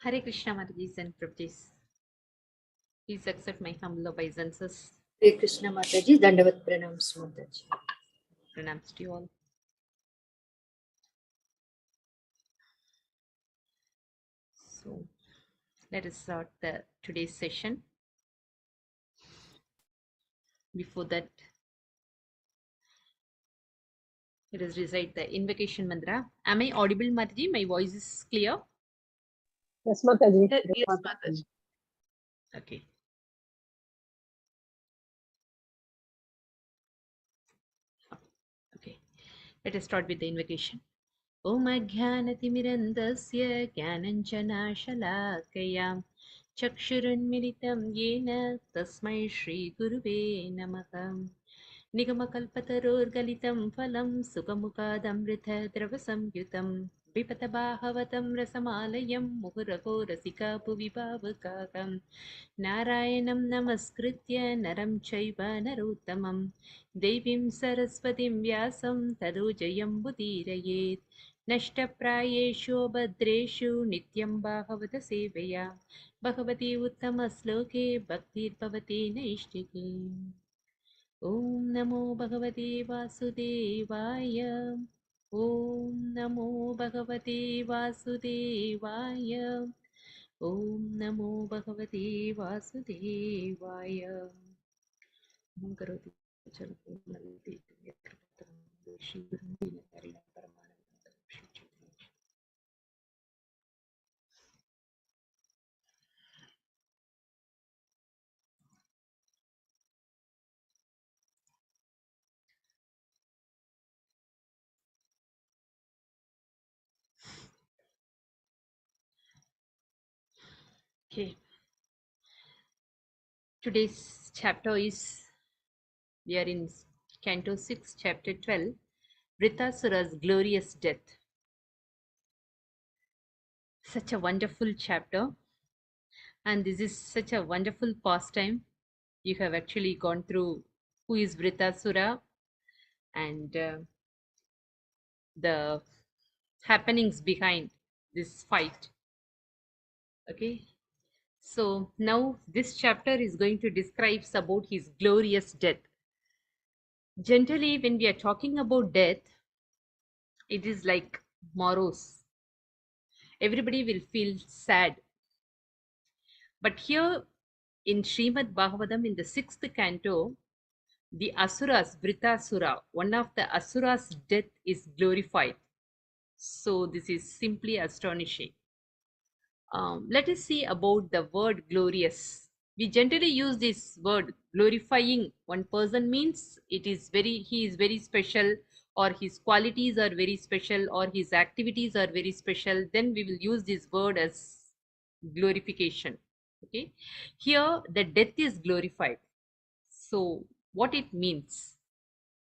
Hare Krishna Mataji and Prabhis. Please accept my humble obeisances. Hare Krishna Mataji, Dandavat Pranams Mataji. Pranams to you all. So, let us start today's session. Before that, let us recite the invocation mantra. Am I audible, Mataji? My voice is clear? Yes, Mataji. Yes, Mataji. Okay. Okay. Let us start with the invocation. Om Ajnanatimirandasya Jnananjanashalakaya Chakshurunmilitam Yena Tasmai Shri Guruve Namaha Nigamakalpatarurgalitam Phalam Sukamukadamrita Dravasamyutam Vipatabahavatam Rasamalayam Muhurako Rasika Puvibhavakakam Narayanam Namaskritya Naram Chaiva Narottamam Devim Saraswatim Vyasam Tado Jayam Budirayet Nashtaprayeshu Bhadreshu Nityam Bhavata Sevaya Bhagavati Uttamasloke Bhaktir Bhavati Naishtike Om Namo Bhagavate Vasudevaya Om Namo Bhagavate Vasudevaya Om Namo Bhagavate Vasudevaya Om Karoti Chalapurnavite Shri Guru Narina Paramananda Shri Chaitanya. Okay. Today's chapter is, we are in Canto 6, Chapter 12, Vritasura's Glorious Death. Such a wonderful chapter, and this is such a wonderful pastime. You have actually gone through who is Vritasura and the happenings behind this fight. Okay, so now this chapter is going to describe about his glorious death. Generally, when we are talking about death, it is like morose. Everybody will feel sad. But here in Srimad Bhagavatam, in the 6th canto, the Asuras, Vritasura, one of the Asuras' death is glorified. So this is simply astonishing. Let us see about the word glorious. We generally use this word glorifying one person means he is very special, or his qualities are very special, or his activities are very special. Then we will use this word as glorification. Okay, here the death is glorified. So what it means,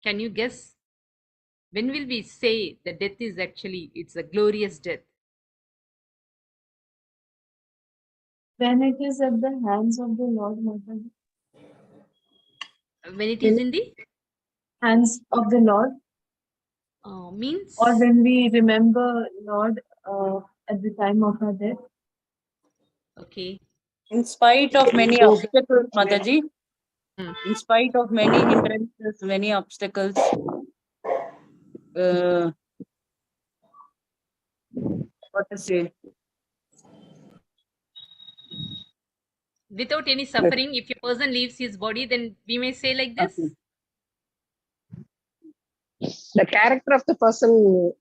can you guess? When will we say the death is actually, it's a glorious death? When it is at the hands of the Lord, Mataji. When it is in the Hands of the Lord, means, or when we remember Lord at the time of our death. okay, In spite of many obstacles, Mataji, in spite of many hindrances, many obstacles, what to say? without any suffering, if a person leaves his body, then we may say like this. Okay. The character of the person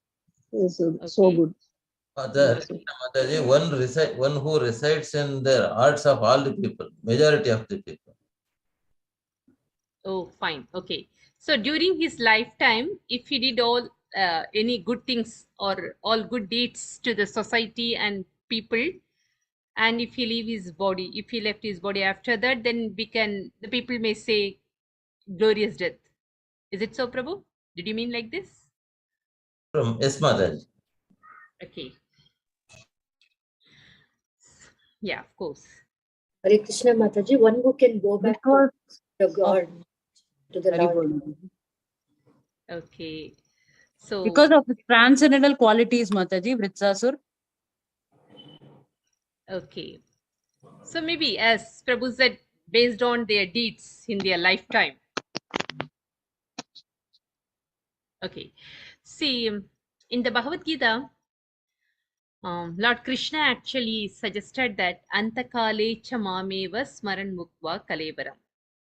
is so Okay. good. Mataji, one who resides in the hearts of all the people, majority of the people. Oh, fine. Okay. So during his lifetime, if he did all any good things or all good deeds to the society and people, and if he if he left his body after that, then the people may say glorious death. Is it so, Prabhu? Did you mean like this? Yes, Mataji. Okay. Yeah, of course. Hare Krishna Mataji, one who can go back to the God, to the Lord. Okay. So Because of the transcendental qualities, Mataji, Vritasur. Okay. So maybe, as Prabhu said, based on their deeds in their lifetime. Okay. See, in the Bhagavad Gita, Lord Krishna actually suggested that Antakale cha mameva smaran mukva kalevaram.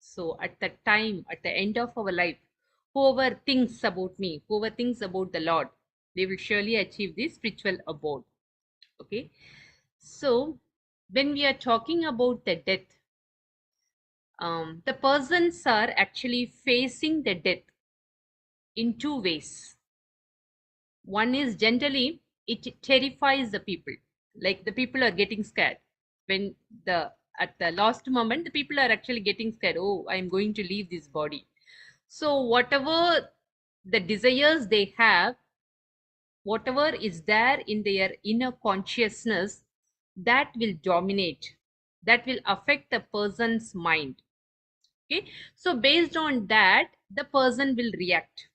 So at the time, at the end of our life, whoever thinks about me, whoever thinks about the Lord, they will surely achieve this spiritual abode. Okay. So when we are talking about the death, the persons are actually facing the death in two ways. One is generally it terrifies the people, like the people are getting scared when the at the last moment the people are actually getting scared. Oh, I'm going to leave this body. So whatever the desires they have, whatever is there in their inner consciousness, that will dominate, that will affect the person's mind. Okay, so based on that the person will react.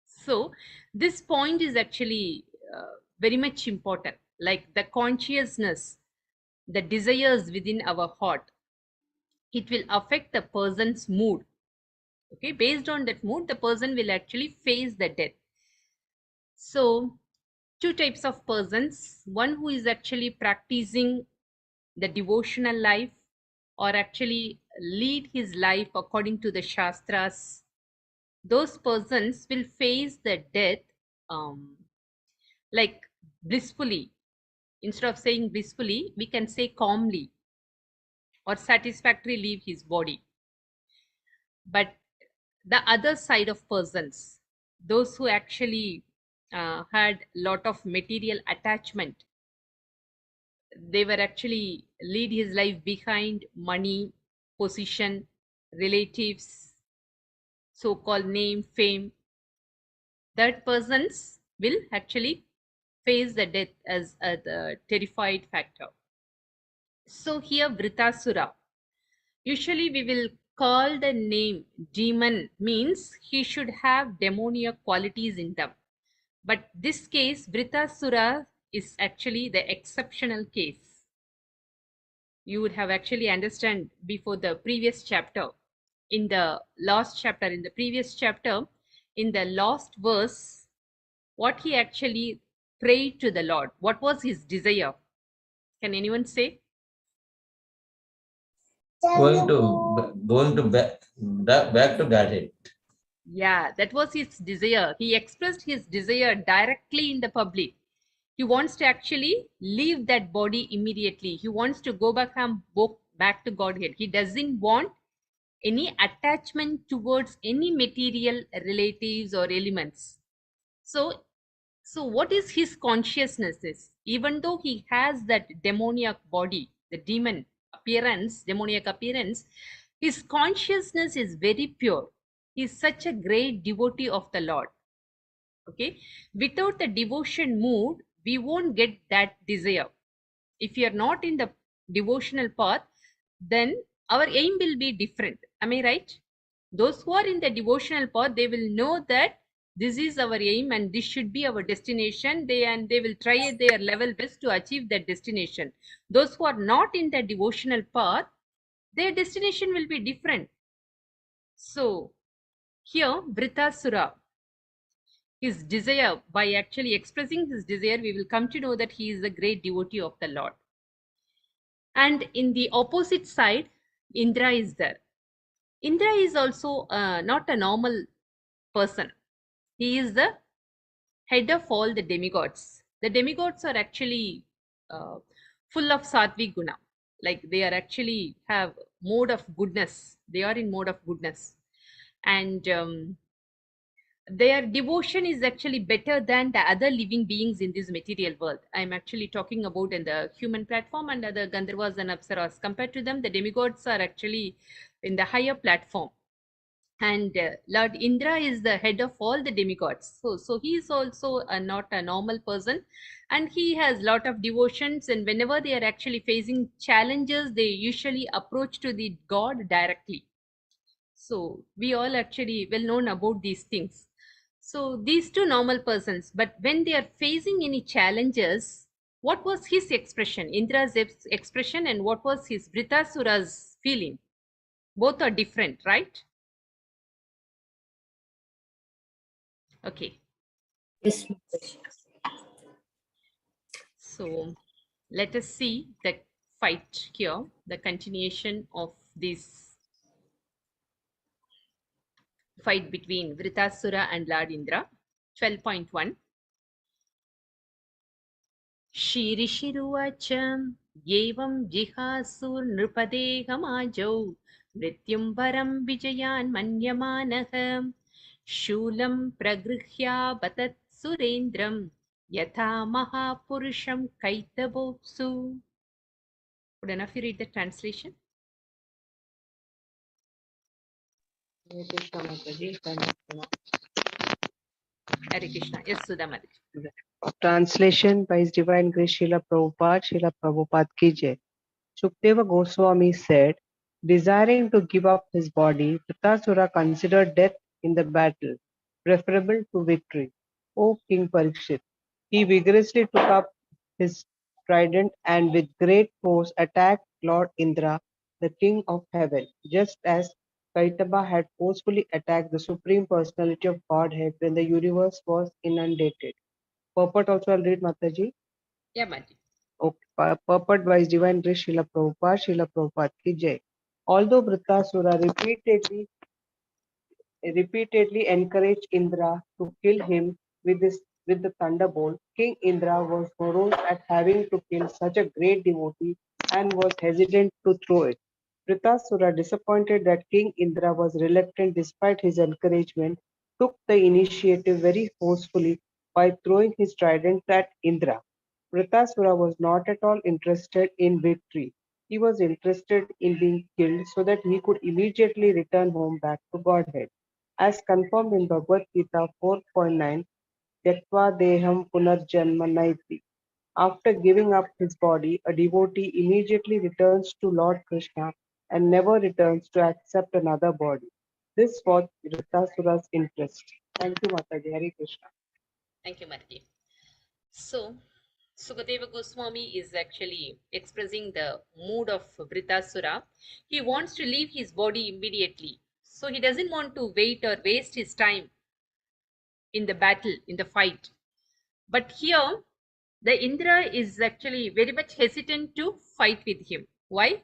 So this point is actually very much important, like the consciousness, the desires within our heart, it will affect the person's mood. Okay, based on that mood the person will actually face the death. So two types of persons: one who is actually practicing the devotional life, or actually lead his life according to the shastras, those persons will face the death um, like blissfully. Instead of saying blissfully, we can say calmly or satisfactorily leave his body. But the other side of persons, those who actually had lot of material attachment, they were actually lead his life behind money, position, relatives, so-called name, fame, that persons will actually face the death as the terrified factor. So here Vritasura, usually we will call the name demon, means he should have demoniac qualities in them. But this case, Vritasura is actually the exceptional case. You would have actually understand before the previous chapter. In the last chapter, in the previous chapter, in the last verse, what he actually prayed to the Lord, what was his desire? Can anyone say? Going to back to Godhead. Yeah, that was his desire. He expressed his desire directly in the public. He wants to actually leave that body immediately. He wants to go back to Godhead. He doesn't want any attachment towards any material relatives or elements. So, so what is his consciousness is, even though he has that demoniac body, the demon appearance, demoniac appearance, his consciousness is very pure. He is such a great devotee of the Lord. Okay, without the devotion mood, we won't get that desire. If you are not in the devotional path, then our aim will be different. Am I right? Those who are in the devotional path, they will know that this is our aim and this should be our destination. They will try their level best to achieve that destination. Those who are not in the devotional path, their destination will be different. So here Vritasura, his desire, by actually expressing his desire, we will come to know that he is a great devotee of the Lord. And in the opposite side, Indra is there. Indra is also not a normal person. He is the head of all the demigods. The demigods are actually uh, full of sattvic guna. Like they are actually have mode of goodness. They are in mode of goodness. And their devotion is actually better than the other living beings in this material world. I'm actually talking about in the human platform and other Gandharvas and Apsaras. Compared to them, the demigods are actually in the higher platform. And Lord Indra is the head of all the demigods. So he is also not a normal person, and he has lot of devotions. And whenever they are actually facing challenges, they usually approach to the God directly. So we all actually well known about these things. So these two normal persons, but when they are facing any challenges, What was his expression, Indra's expression, and what was his Vritasura's feeling? Both are different, right? Okay. Yes, Mataji. So let us see the fight here, the continuation of this fight between Vritasura and Lord Indra. 12.1. शीरिषिरुवाच एवं जिहासुर्नृपदेहमाजौ मृत्युं परं विजयान् मन्यमानः शूलं प्रगृह्याबतत् सुरेन्द्रं यथा महापुरुषं कैतवोऽप्सु. Would enough you read the translation? Hare Krishna Mataji. Hare Krishna. Yes, Sudha Mataji. Translation by His Divine Grace Srila Prabhupada, Srila Prabhupada ki Jai. Shukdeva Goswami said, desiring to give up his body, Vritasura considered death in the battle preferable to victory. O King Parikshit, he vigorously took up his trident and with great force attacked Lord Indra, the king of heaven, just as Kaitaba had forcefully attacked the Supreme Personality of Godhead when the universe was inundated. Purport also I'll read, Mataji. Yeah, Mataji. Okay. Purport by His Divine Grace Srila Prabhupada ki Jai. Although Vritasura repeatedly encouraged Indra to kill him with the thunderbolt, King Indra was morose at having to kill such a great devotee and was hesitant to throw it. Vritasura, disappointed that King Indra was reluctant despite his encouragement, took the initiative very forcefully by throwing his trident at Indra. Vritasura was not at all interested in victory. He was interested in being killed so that he could immediately return home back to Godhead. As confirmed in Bhagavad Gita 4.9, Tyaktva Deham Punarjanma Naiti. After giving up his body, a devotee immediately returns to Lord Krishna and never returns to accept another body. This was Vritasura's interest. Thank you, Mataji. Hare Krishna. Thank you, Mataji. So, Sukadeva Goswami is actually expressing the mood of Vritasura. He wants to leave his body immediately. So he doesn't want to wait or waste his time in the battle, in the fight. But here, the Indra is actually very much hesitant to fight with him. Why?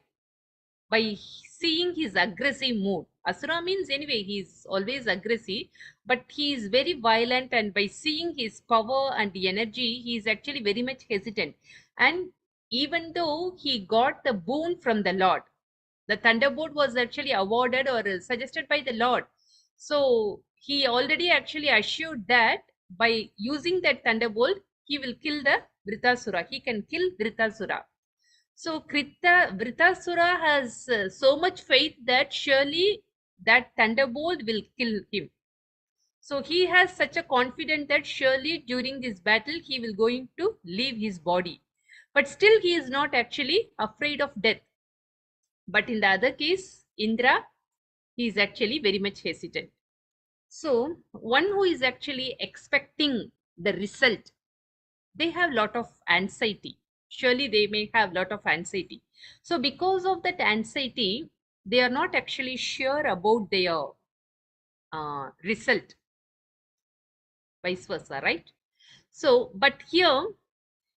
By seeing his aggressive mood. Asura means anyway, he is always aggressive, but he is very violent, and by seeing his power and the energy, he is actually very much hesitant. And even though he got the boon from the Lord, the thunderbolt was actually awarded or suggested by the Lord. So he already actually assured that by using that thunderbolt, he will kill the Vritasura. He can kill Vritasura. So Vritasura has so much faith that surely that thunderbolt will kill him. So he has such a confidence that surely during this battle he will going to leave his body. But still he is not actually afraid of death. But in the other case, Indra, he is actually very much hesitant. So one who is actually expecting the result, they have lot of anxiety. Surely they may have lot of anxiety. So because of that anxiety, they are not actually sure about their result, vice versa, right? So, but here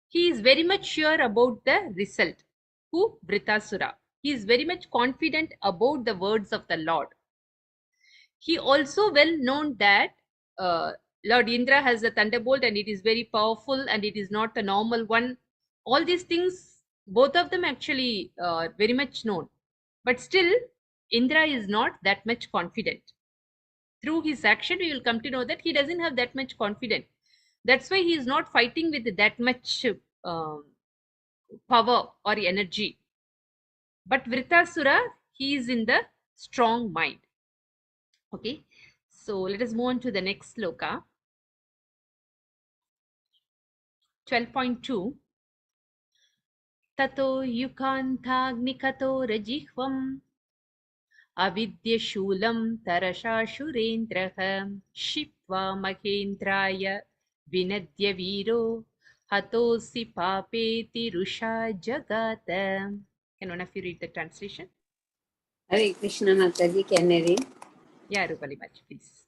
he is very much sure about the result. Who? Vritasura. He is very much confident about the words of the Lord. He also well known that Lord Indra has a thunderbolt and it is very powerful and it is not a normal one. All these things, both of them actually very much known. But still, Indra is not that much confident. Through his action, we will come to know that he doesn't have that much confidence. That's why he is not fighting with that much power or energy. But Vritasura, he is in the strong mind. Okay, so let us move on to the next sloka. 12.2. Tato yukanthagnikато rajihvam avidyashulam tarashashurendraha shipva mahendraya vinadya viro hatosi papeti rusha jagata. Can one of you read the translation? Hare Krishna Mataji, can I read? Yeah, Rupali Maji, please.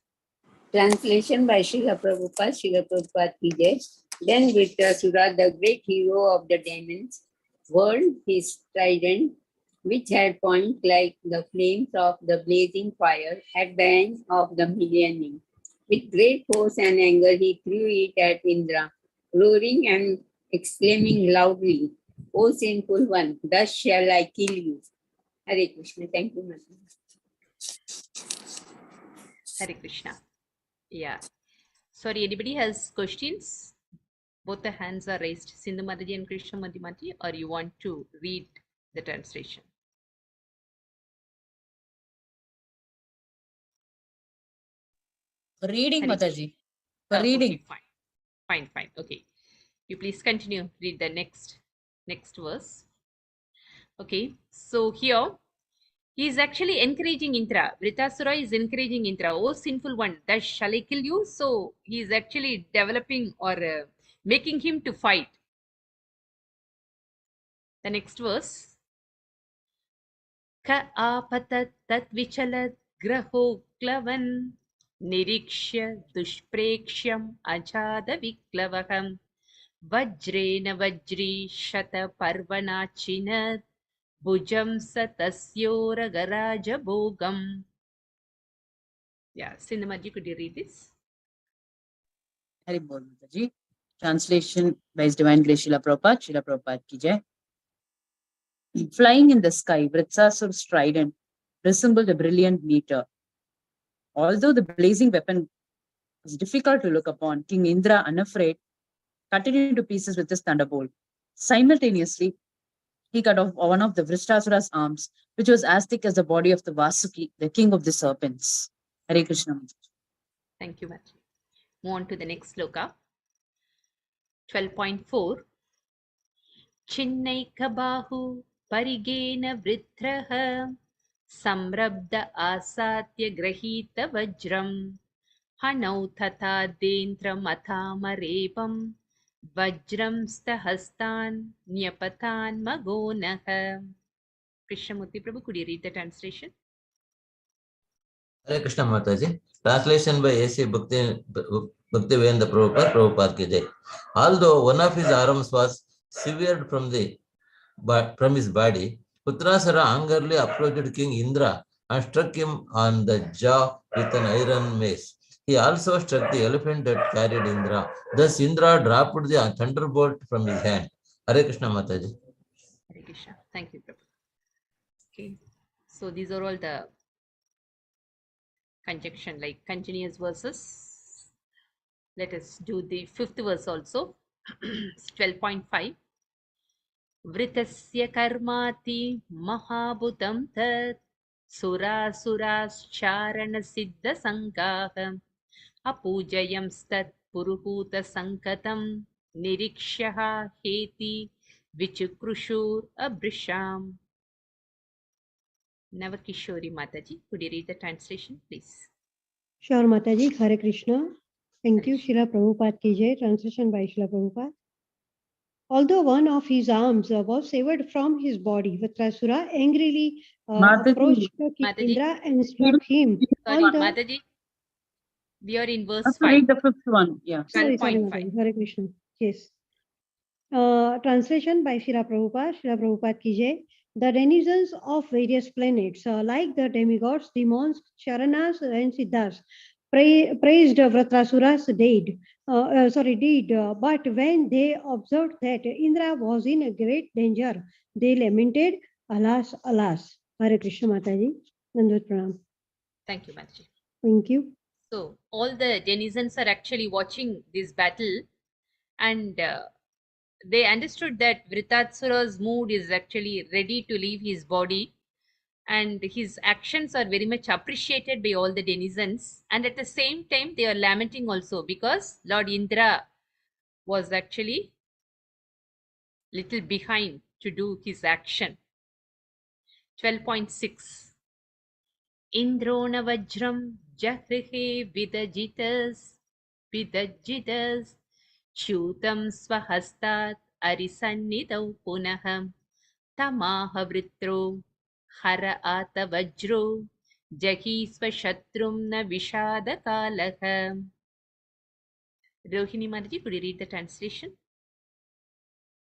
Translation by Srila Prabhupada, Srila Prabhupada ki jai. Then Vritrasura, the great hero of the demons, whirled his trident, which had point like the flames of the blazing fire at the end of the millennium. With great force and anger, he threw it at Indra, roaring and exclaiming loudly, "O sinful one, thus shall I kill you." Hare Krishna. Thank you, Mataji. Hare Krishna. Yeah. Sorry, anybody has questions? Both the hands are raised. Sindhu Mataji and Krishna Mati, or you want to read the translation? Reading, Hare Mataji. Krishna. Reading. Okay, fine. Okay. You please continue. Read the next verse. Okay. So here he is actually encouraging Indra. Vritasura is encouraging Indra. Oh, sinful one, thus shall I kill you? So he is actually developing or making him to fight. The next verse. Ka apatat tat vichalat graho klavan nirikshya dushpreksham ajada viklavaham vajrena vajri shata parvanachinat bhujam satasyor garaja bhogam. Yeah, Sindhumaji, could you read this? Hari Bol, Mataji. Translation by His Divine Grace Srila Prabhupada ki jai. Flying in the sky, Vritsasura's trident resembled a brilliant meteor. Although the blazing weapon was difficult to look upon, King Indra, unafraid, cut it into pieces with his thunderbolt. Simultaneously, he cut off one of the Vritsasura's arms, which was as thick as the body of the Vasuki, the king of the serpents. Hare Krishna. Thank you, Maji. Move on to the next sloka. 12.4. Chinnaikabahu parigena vritraha samrabda asatya grahita vajram hanau tata dendra mathamarepam vajram stahastan nyapatan magonaha. Krishnamurti Prabhu, could you read the translation? Hare Krishna Mataji. Translation by A.C. Bhaktivedanta Prabhupada ki jai. Although one of his arms was severed from his body, Putrasara angrily approached King Indra and struck him on the jaw with an iron mace. He also struck the elephant that carried Indra. Thus Indra dropped the thunderbolt from his hand. Hare Krishna Mataji. Hare Krishna. Thank you, Prabhu. Okay. So these are all the conjunction, like continuous verses. Let us do the fifth verse also. 12.5. Vritasya karmati mahabhutam tat surasurascharana siddha sankaha apujayam stat puruhuta sankatam nirikshaha heti vichukrushur abrisham. Navakishori Mataji, could you read the translation, please? Sure, Mataji. Hare Krishna. Thank you, Hare Srila Prabhupada ki jai. Translation by Srila Prabhupada. Although one of his arms was severed from his body, Vritrasura angrily approached King Mataji. Indra and struck him Sorry, on the... Mataji. We are in verse 5. Read the fifth one. Yeah. Sorry, 12.5. Mataji. Hare Krishna. Yes. Translation by Srila Prabhupada ki jai. The denizens of various planets, like the demigods, demons, Charanas, and Siddhas, praised Vritrasura's deed. But when they observed that Indra was in a great danger, they lamented, "Alas, alas." Hare Krishna Mataji. Nandvat Pranam. Thank you, Mataji. Thank you. So all the denizens are actually watching this battle, and they understood that Vritasura's mood is actually ready to leave his body, and his actions are very much appreciated by all the denizens. And at the same time, they are lamenting also because Lord Indra was actually little behind to do his action. 12.6. Indrona vajram jahrihe vidajitas च्यूतं स्वहस्तात् अरिसन्निधौ पुनः तमाह वृत्रो हर आत वज्रो जहि स्वशत्रुं न विषादकालः. Rohini Mataji, could you read the translation?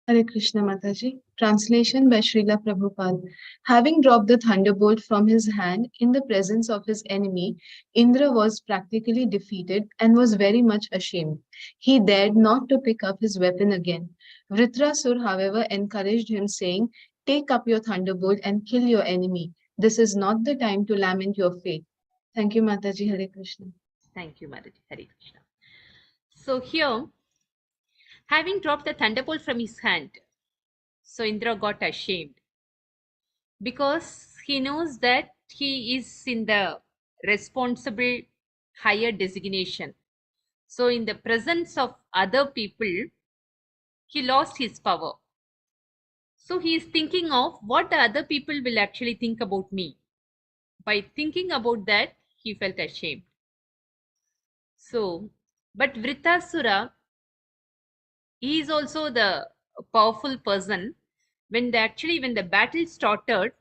Hare Krishna Mataji. Translation by Srila Prabhupada. Having dropped the thunderbolt from his hand in the presence of his enemy, Indra was practically defeated and was very much ashamed. He dared not to pick up his weapon again. Vritrasur, however, encouraged him, saying, "Take up your thunderbolt and kill your enemy. This is not the time to lament your fate." Thank you, Mataji. Hare Krishna. Thank you, Mataji. Hare Krishna. So here, having dropped the thunderbolt from his hand, so Indra got ashamed because he knows that he is in the responsible higher designation. So in the presence of other people, he lost his power. So he is thinking of what the other people will actually think about me. By thinking about that, he felt ashamed. So, but Vritasura, he is also the powerful person. When the battle started,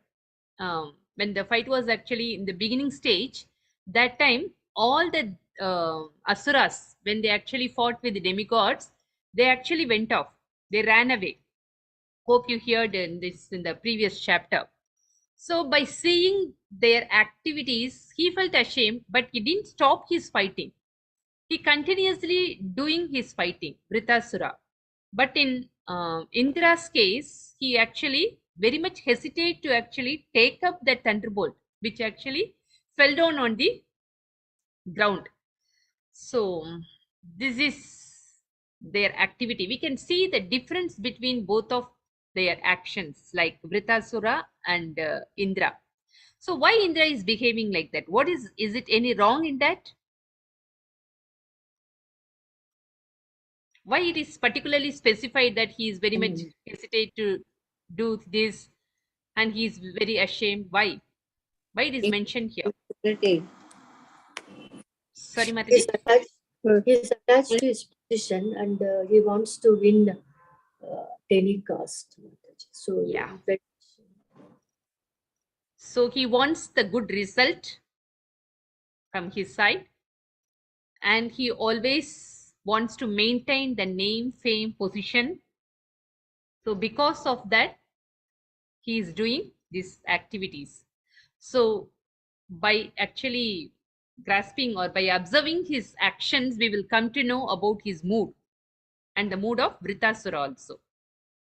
when the fight was actually in the beginning stage, that time all the asuras, when they actually fought with the demigods, they actually went off. They ran away. Hope you heard in the previous chapter. So by seeing their activities, he felt ashamed, but he didn't stop his fighting. He continuously doing his fighting, Vritasura. But in Indra's case, he actually very much hesitate to actually take up that thunderbolt, which actually fell down on the ground. So this is their activity. We can see the difference between both of their actions, like Vritasura and Indra. So why Indra is behaving like that? What is it any wrong in that? Why it is particularly specified that he is very much hesitate to do this and he is very ashamed? Why it is mentioned here? Sorry, Mataji. He's attached to his position and he wants to win any cost. So Yeah. So he wants the good result from his side, and he always wants to maintain the name, fame, position. So because of that, he is doing these activities. So by actually grasping or by observing his actions, we will come to know about his mood and the mood of Vritasura also.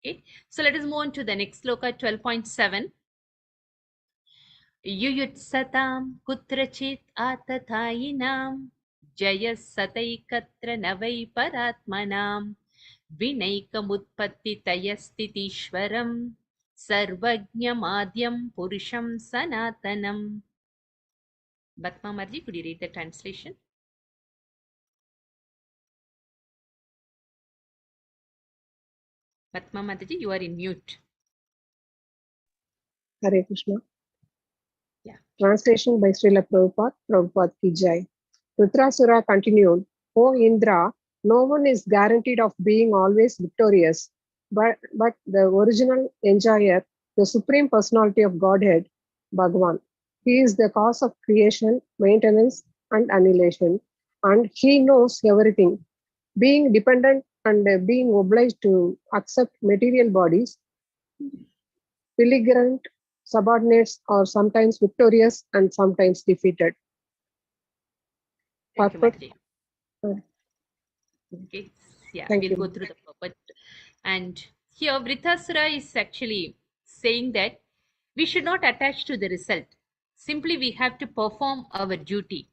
Okay, so let us move on to the next sloka, 12.7. युयुत्सतां कुत्रचित् आततायिनां जयः सतैकत्र न वै परात्मनां विनैकमुत्पत्तितयस्थितीश्वरं सर्वज्ञमाद्यं पुरुषं सनातनम्. Batma Marji, could you read the translation? Batma Mataji, you are in mute. Hare Krishna. Yeah. Translation by Srila Prabhupada, Prabhupada Ki Jai. Vritrasura continued, "O Indra, no one is guaranteed of being always victorious, but the original enjoyer, the Supreme Personality of Godhead, Bhagavan. He is the cause of creation, maintenance, and annihilation, and he knows everything. Being dependent and being obliged to accept material bodies, belligerent subordinates are sometimes victorious and sometimes defeated. Thank you, Purport. Mataji. Okay, yeah, Thank we'll you. go through the purport. And here Vritasura is actually saying that we should not attach to the result. Simply we have to perform our duty.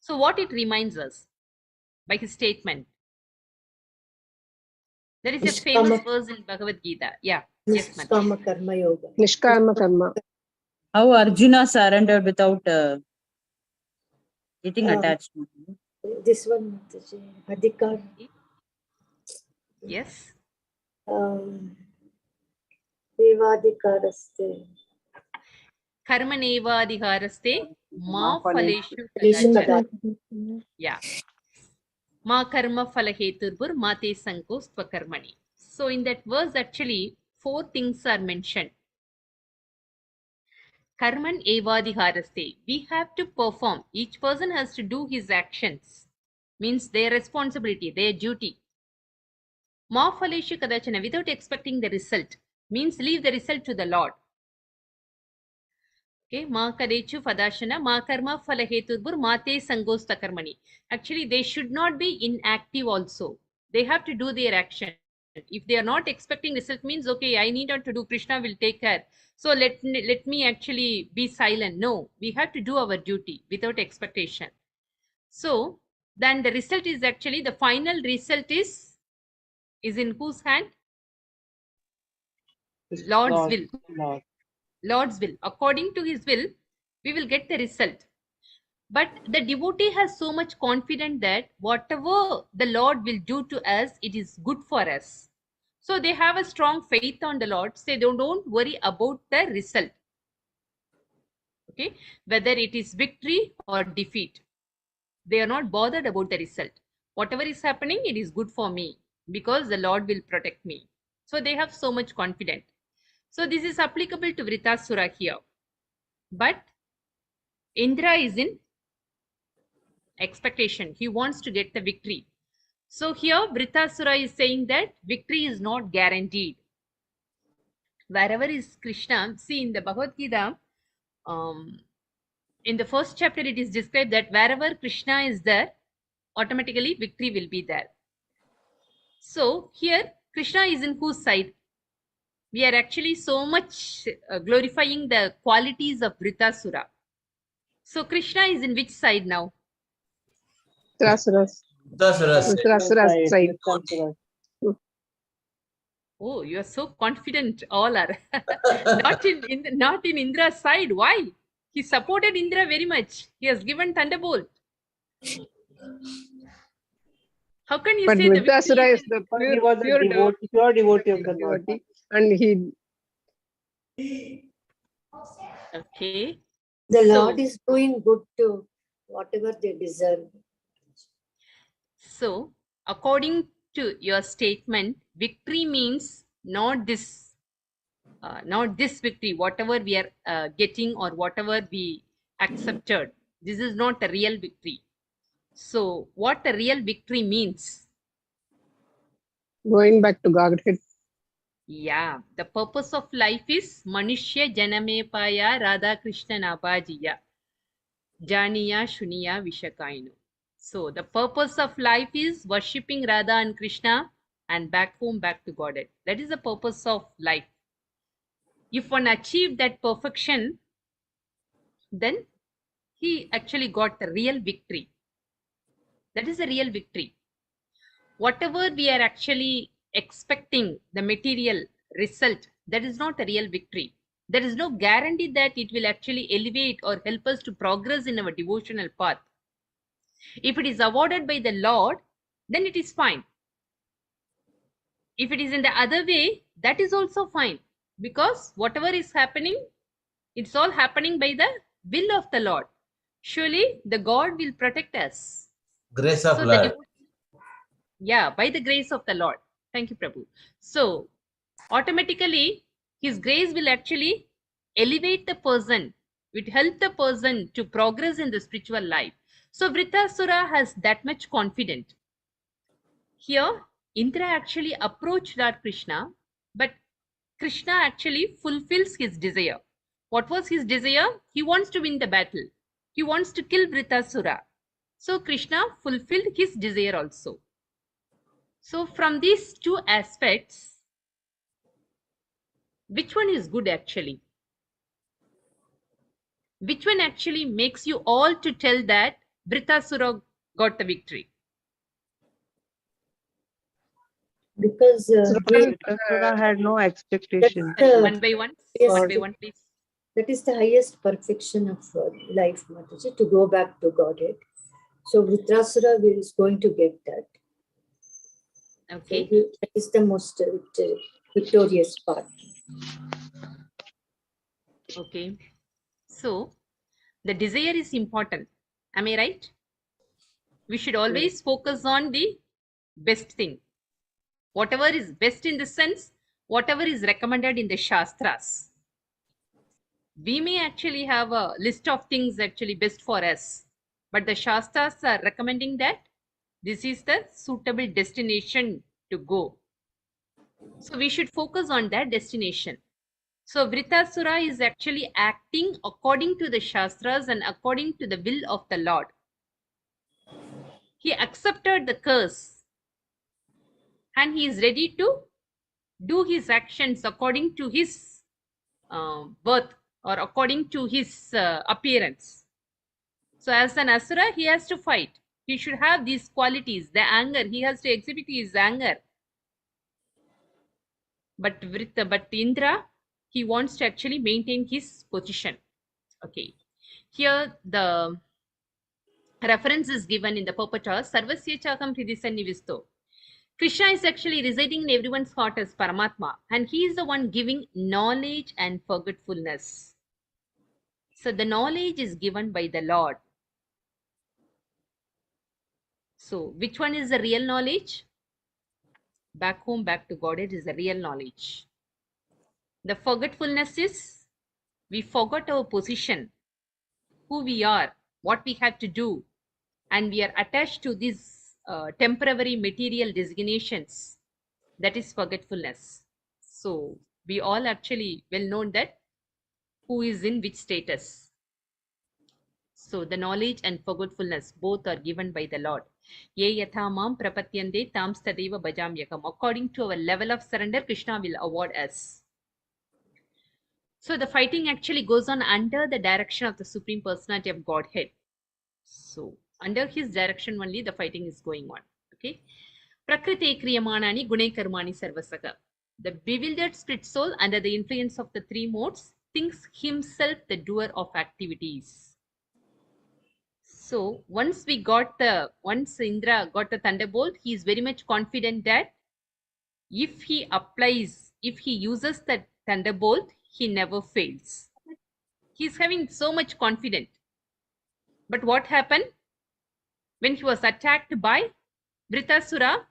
So what it reminds us by his statement? There is a famous verse in Bhagavad Gita. Yeah. Yes, Mataji. Niskama karma yoga. Nishkarma karma. How Arjuna surrendered without getting attached. This one, Mataji, Adhikar. Yes. Devadikaraste. Karmanevadhikaraste ma Ma phaleshu Phaleshu kadachana. kadachana. Yeah. Ma karma phala heturbur mate sankos tvakarmani. So in that verse, actually, 4 things are mentioned. Karman evadiharaste. We have to perform. Each person has to do his actions. Means their responsibility, their duty. Ma phaleshu kadachana, without expecting the result. Means leave the result to the Lord. Okay, ma kadechu fadashana, ma karma phala heturbur mate sangos takarmani. Actually, they should not be inactive also. They have to do their action. If they are not expecting result, means okay, I need not to do, Krishna will take care. So let me actually be silent. No, we have to do our duty without expectation. So then the result is actually, the final result is in whose hand? Lord's will. Lord. Lord's will. According to his will, we will get the result. But the devotee has so much confidence that whatever the Lord will do to us, it is good for us. So they have a strong faith on the Lord. Say, don't worry about the result. Okay, whether it is victory or defeat, they are not bothered about the result. Whatever is happening, it is good for me because the Lord will protect me. So they have so much confidence. So this is applicable to Vritasura here. But Indra is in expectation. He wants to get the victory. So here Vritasura is saying that victory is not guaranteed. Wherever is Krishna, see in the Bhagavad Gita, in the first chapter it is described that wherever Krishna is there, automatically victory will be there. So here Krishna is in whose side? We are actually so much glorifying the qualities of Vritasura. So Krishna is in which side now? Trasuras. Dasuras. Trasuras side. Oh, you are so confident. All are not in Indra's side. Why? He supported Indra very much. He has given thunderbolt. How can you But say the victory Vritasura is is the But he was a pure devotee of the Lord. devotee, and he okay? The So- Lord is doing good to whatever they deserve. So, according to your statement, victory means not this victory, whatever we are getting or whatever we accepted. This is not a real victory. So, what a real victory means? going back to Godhead. Yeah, the purpose of life is Manushya Janame Paya Radha Krishna Nabajiya Janiya Shuniya Vishakainu. So the purpose of life is worshipping Radha and Krishna and back home, back to Godhead. That is the purpose of life. If one achieved that perfection, then he actually got the real victory. That is a real victory. Whatever we are actually expecting, the material result, that is not a real victory. There is no guarantee that it will actually elevate or help us to progress in our devotional path. If it is awarded by the Lord, then it is fine. If it is in the other way, that is also fine. Because whatever is happening, it's all happening by the will of the Lord. Surely the God will protect us. Grace of So Lord. yeah, by the grace of the Lord. Thank you, Prabhu. So automatically his grace will actually elevate the person, it help the person to progress in the spiritual life. So Vritasura has that much confidence. Here Indra actually approached Lord Krishna, but Krishna actually fulfills his desire. What was his desire? He wants to win the battle. He wants to kill Vritasura. So Krishna fulfilled his desire also. So from these two aspects, which one is good actually? Which one actually makes you all to tell that Vritasura got the victory? Because Vritasura had no expectation. One by one, yes, one by one, please. that is the highest perfection of life, Mataji, to go back to Godhead. So Vritrasura is going to get that. Okay. So that is the most victorious part. Okay. So the desire is important. Am I right? We should always focus on the best thing. Whatever is best in the sense, whatever is recommended in the Shastras. We may actually have a list of things actually best for us, but the Shastras are recommending that this is the suitable destination to go. So we should focus on that destination. So Vritasura is actually acting according to the Shastras and according to the will of the Lord. He accepted the curse and he is ready to do his actions according to his birth or according to his appearance. So as an Asura, he has to fight. He should have these qualities, the anger. He has to exhibit his anger. But Indra, he wants to actually maintain his position. Okay. Here the reference is given in the purport, Sarvasya Chakam Hridisannivisto. Krishna is actually residing in everyone's heart as Paramatma, and he is the one giving knowledge and forgetfulness. So the knowledge is given by the Lord. So which one is the real knowledge? Back home, back to Godhead is the real knowledge. The forgetfulness is we forgot our position, who we are, what we have to do, and we are attached to these temporary material designations. That is forgetfulness. So we all actually well known that who is in which status. So the knowledge and forgetfulness both are given by the Lord. Ye yatha mam prapatyande tam stadeva bhajamyakam. According to our level of surrender, Krishna will award us. So the fighting actually goes on under the direction of the Supreme Personality of Godhead. So under his direction only the fighting is going on. Okay. Prakriti kriyamanani gune karmani sarvasaka. The bewildered split soul under the influence of the three modes thinks himself the doer of activities. So once Indra got the thunderbolt, he is very much confident that if he uses the thunderbolt, he never fails. He's having so much confidence. But what happened? When he was attacked by Vritasura,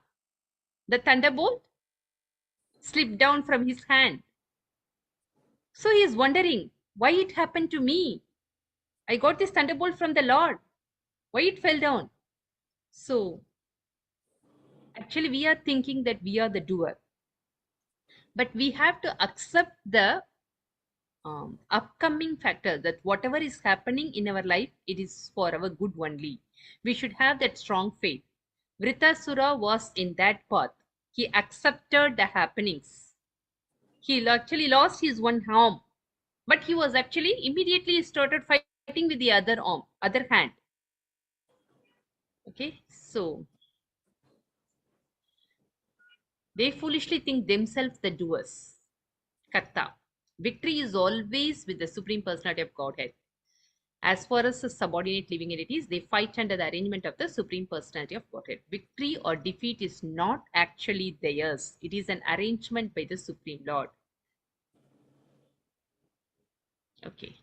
the thunderbolt slipped down from his hand. So he is wondering, why it happened to me? I got this thunderbolt from the Lord. Why it fell down? So actually we are thinking that we are the doer. But we have to accept the upcoming factor that whatever is happening in our life, it is for our good only. We should have that strong faith. Vritasura was in that path. He accepted the happenings. He actually lost his one arm, but he was actually immediately started fighting with the other arm, other hand. Okay, so they foolishly think themselves the doers. Karta. Victory is always with the Supreme Personality of Godhead. As far as the subordinate living entities, they fight under the arrangement of the Supreme Personality of Godhead. Victory or defeat is not actually theirs. It is an arrangement by the Supreme Lord. Okay.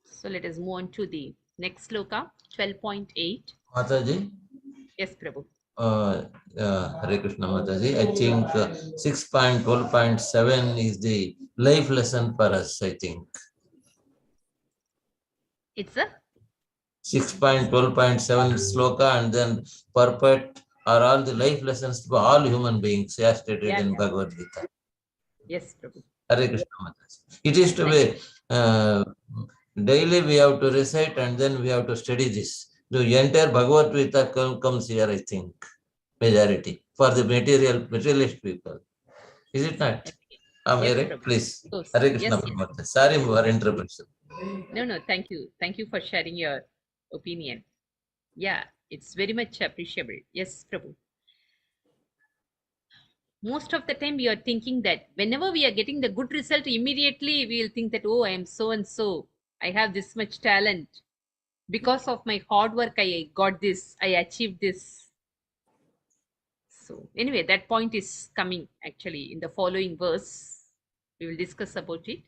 So let us move on to the next sloka, 12.8. Mataji, Yes, Prabhu. Hare Krishna Mataji. I think 6.12.7 is the life lesson for us, I think. It's a 6.12.7 sloka and then purport are all the life lessons for all human beings as stated in Bhagavad Gita. Yes, Prabhu. Hare Krishna Mataji. It is to be daily we have to recite and then we have to study this. The entire Bhagavad Gita comes here, I think, majority for the materialist people. Is it not? Yes, Please. So, Hare Krishna Mataji. Sorry for interruption. No, thank you. Thank you for sharing your opinion. Yeah, it's very much appreciable. Yes, Prabhu. Most of the time we are thinking that whenever we are getting the good result, immediately we will think that, oh, I am so and so. I have this much talent. Because of my hard work, I got this. I achieved this. So anyway, that point is coming actually in the following verse. We will discuss about it.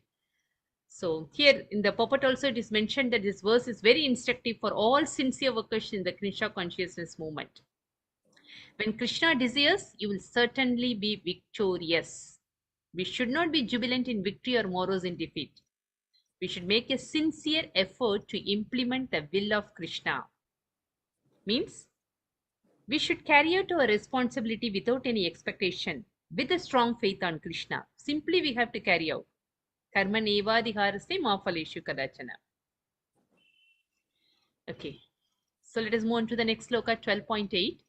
So here in the purport also it is mentioned that this verse is very instructive for all sincere workers in the Krishna consciousness movement. When Krishna desires, you will certainly be victorious. We should not be jubilant in victory or morose in defeat. We should make a sincere effort to implement the will of Krishna. Means we should carry out our responsibility without any expectation, with a strong faith on Krishna. Simply we have to carry out. Karma nevadiharaste mafaleshu kadachana. Okay. So let us move on to the next sloka 12.8.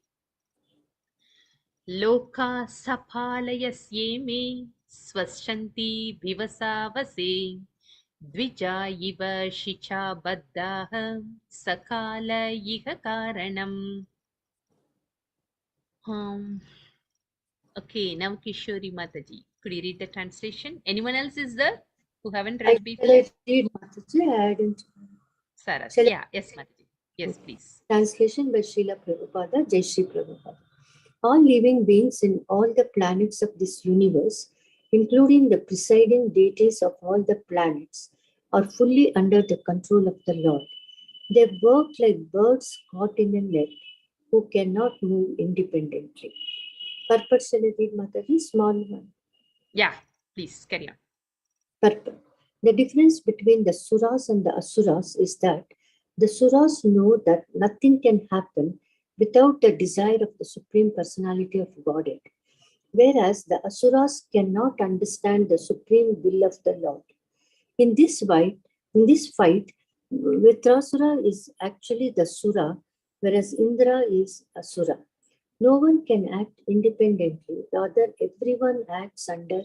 Loka saphalayasye swashanti bhivasavase dvija iva shicha baddaha sakala iha karanam. Okay, now Kishori Mataji. Could you read the translation? Anyone else is there who haven't read before? Shall I read, Mataji? I hadn't. Sarah. Shall I- Yeah, yes, Mataji. Yes, please. Translation by Srila Prabhupada, Jai Shri Prabhupada. All living beings in all the planets of this universe, including the presiding deities of all the planets, are fully under the control of the Lord. They work like birds caught in a net who cannot move independently. Purport, shall I read, Mataji? Small one. Yeah, please carry on. Purport. The difference between the Suras and the Asuras is that the Suras know that nothing can happen without the desire of the Supreme Personality of Godhead, whereas the Asuras cannot understand the supreme will of the Lord. In this fight, Vritrasura is actually the Sura, whereas Indra is Asura. No one can act independently, rather everyone acts under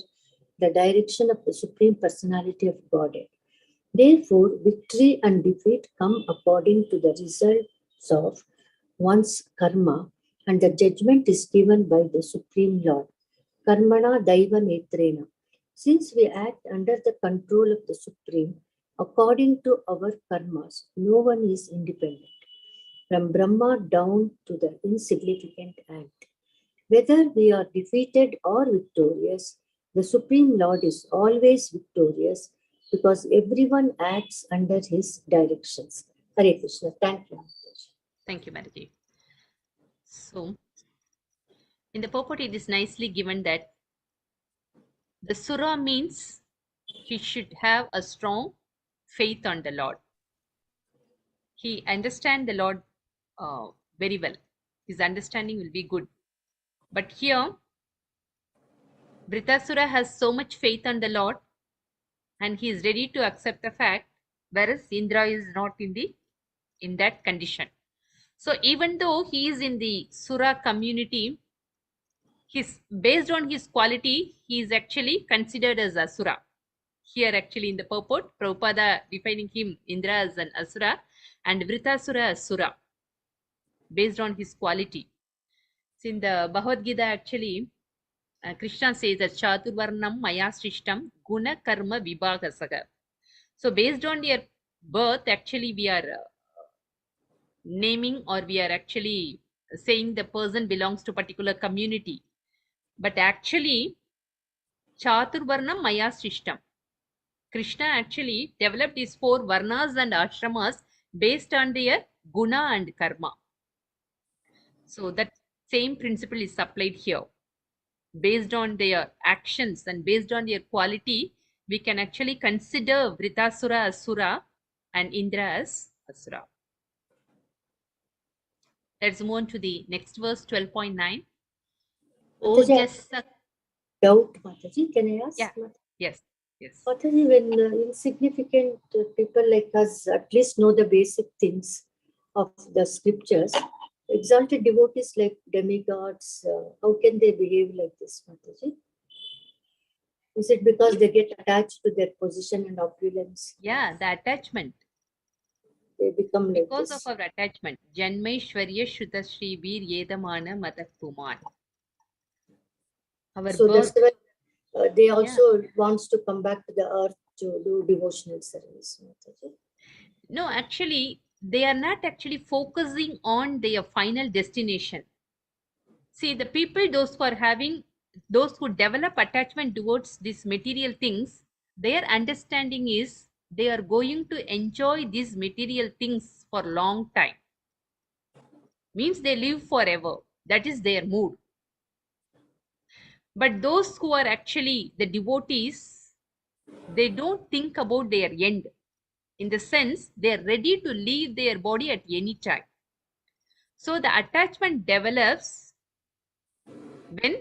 the direction of the Supreme Personality of Godhead. Therefore, victory and defeat come according to the results of one's karma, and the judgment is given by the Supreme Lord. Karmana Daiva Netrena. Since we act under the control of the Supreme, according to our karmas, no one is independent, from Brahma down to the insignificant ant. Whether we are defeated or victorious, the Supreme Lord is always victorious because everyone acts under his directions. Hare Krishna. Thank you. Thank you, Mataji. So, in the purport, it is nicely given that the Sura means he should have a strong faith on the Lord. He understands the Lord very well. His understanding will be good. But here, Vritasura has so much faith on the Lord and he is ready to accept the fact, whereas Indra is not in that condition. So even though he is in the Sura community, based on his quality, he is actually considered as Asura. Here actually in the purport, Prabhupada defining him Indra as an Asura and Vritasura as Sura, based on his quality. So in the Bhagavad Gita actually, Krishna says that Chaturvarnam Maya Srishtam Guna Karma Vibhagasaga. So based on their birth, actually we are naming or we are actually saying the person belongs to particular community. But actually, Chaturvarnam Maya Srishtam. Krishna actually developed these 4 varnas and ashramas based on their guna and karma. So that same principle is applied here. Based on their actions and based on their quality, we can actually consider Vritasura as Sura and Indra as Asura. Let's move on to the next verse, 12.9. Doubt, Mataji, can I ask? Yeah. Yes. Yes. Mataji, when insignificant people like us at least know the basic things of the scriptures, exalted devotees like demigods, how can they behave like this, Mataji? Is it because they get attached to their position and opulence? Yeah, the attachment. They become like because this. of our attachment. Janmaishwarya Shudashri Bir Yedamana Matak Puman. Our So birth. that's why they also wants to come back to the earth to do devotional service. No, actually, they are not actually focusing on their final destination. See, the people, those who develop attachment towards these material things, their understanding is they are going to enjoy these material things for long time. Means they live forever. That is their mood. But those who are actually the devotees, they don't think about their end. In the sense, they are ready to leave their body at any time. So the attachment develops when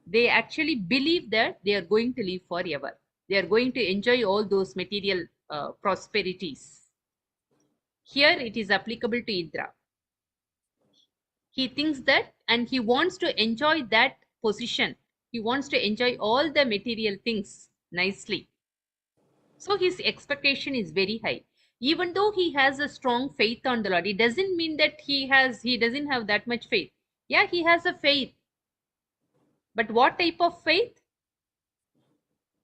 they actually believe that they are going to live forever. They are going to enjoy all those material prosperities. Here it is applicable to Indra. He thinks that and he wants to enjoy that position. He wants to enjoy all the material things nicely. So his expectation is very high. Even though he has a strong faith on the Lord, it doesn't mean that he doesn't have that much faith. Yeah, he has a faith. But what type of faith?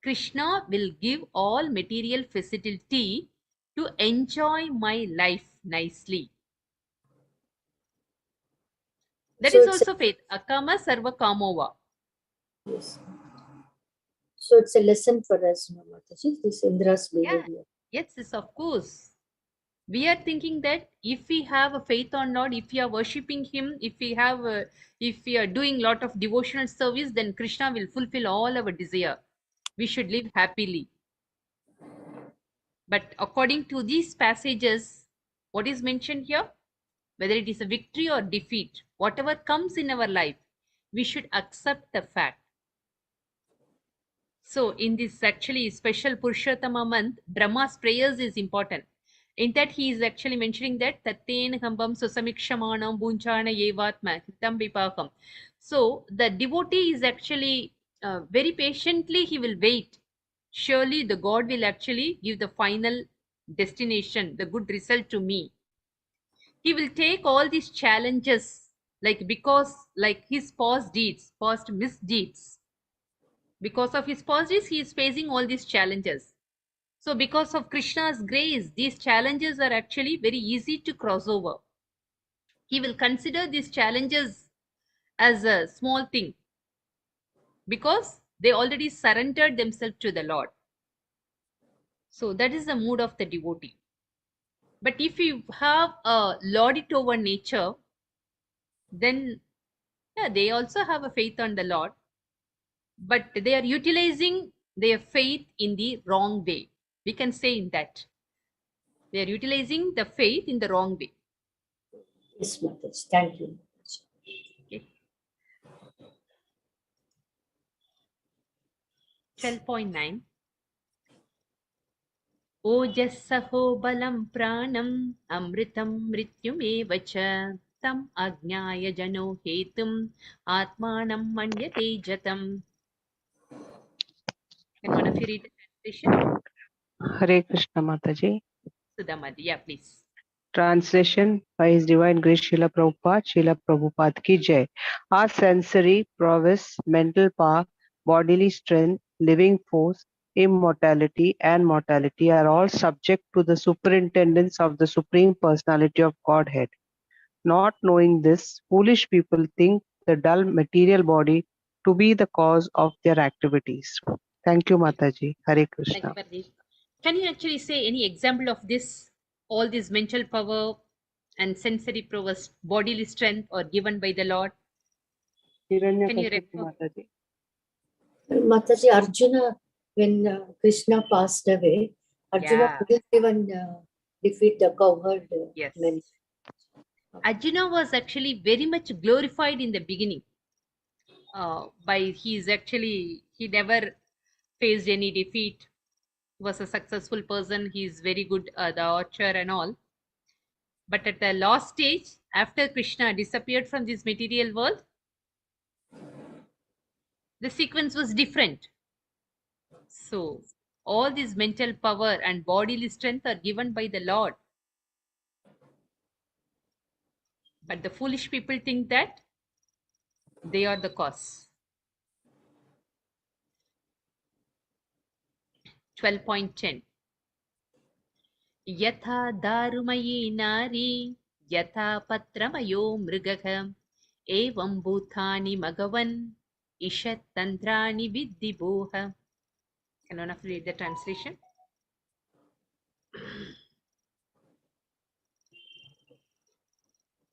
Krishna will give all material facility to enjoy my life nicely. That So is it's a, also faith. Akama sarva kamova. yes. So it's a lesson for us, no, Mataji, this Indra's Yeah, behavior. yes, of course. We are thinking that if we have a faith on Lord, if we are worshipping Him, if we are doing lot of devotional service, then Krishna will fulfill all our desire. We should live happily. But according to these passages, what is mentioned here? Whether it is a victory or defeat, whatever comes in our life, we should accept the fact. So in this actually special Purushottama month, Brahma's prayers is important. In that he is actually mentioning that Tatten Hambam Susamikshamanam Bunchana Yevatma Hitam Vipakam. So the devotee is actually very patiently he will wait. Surely the God will actually give the final destination, the good result to me. He will take all these challenges because his past misdeeds. Because of his past deeds, he is facing all these challenges. So because of Krishna's grace, these challenges are actually very easy to cross over. He will consider these challenges as a small thing because they already surrendered themselves to the Lord. So that is the mood of the devotee. But if you have a lord it over nature, then yeah, they also have a faith on the Lord, but they are utilizing their faith in the wrong way. We can say in that. They are utilizing the faith in the wrong way. Yes, Mataji. Thank you. Okay. 12.9 ओजस्सहो बलं प्राणम् अमृतं मृत्युमेव च तम् अज्ञाय जनो हेतुम् आत्मानं मन्यते जतम्. Can one of you read the translation? Hare Krishna Mataji. Sudhamadi, yeah, please. Translation by His Divine Grace Srila Prabhupada, Srila Prabhupada ki Jai. Our sensory prowess, mental power, bodily strength, living force, immortality and mortality are all subject to the superintendence of the Supreme Personality of Godhead. Not knowing this, foolish people think the dull material body to be the cause of their activities. Thank you, Mataji. Hare Thank Krishna. you, Pardeep. Can you actually say any example of this? All this mental power and sensory prowess, bodily strength are given by the Lord. Can you Hiranyakashipu refer? Mataji. Mataji, Arjuna, when Krishna passed away, Arjuna Yeah. couldn't even defeat the cowherd Yes. men. Arjuna was actually very much glorified in the beginning. He never faced any defeat. Was a successful person. He is very good the archer and all. But at the last stage, after Krishna disappeared from this material world, the sequence was different. So all this mental power and bodily strength are given by the Lord. But the foolish people think that they are the cause. 12.10 यथा दारुमयी नारी यथा पत्रमयो मृगः एवं भूतानि मघवन् ईषत्तन्त्राणि विद्धि भोः. Can one of you read the translation?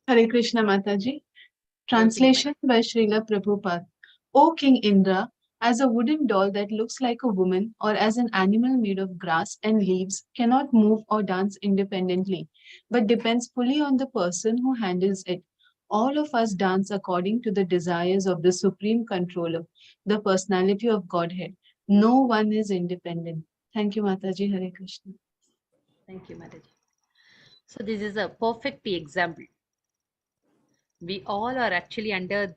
Hare Krishna Mataji. Over to you, Translation by Srila Prabhupada. O King Indra, as a wooden doll that looks like a woman or as an animal made of grass and leaves cannot move or dance independently, but depends fully on the person who handles it. All of us dance according to the desires of the Supreme Controller, the personality of Godhead. No one is independent. Thank you, Mataji. Hare Krishna. Thank you, Mataji. So this is a perfect example. We all are actually under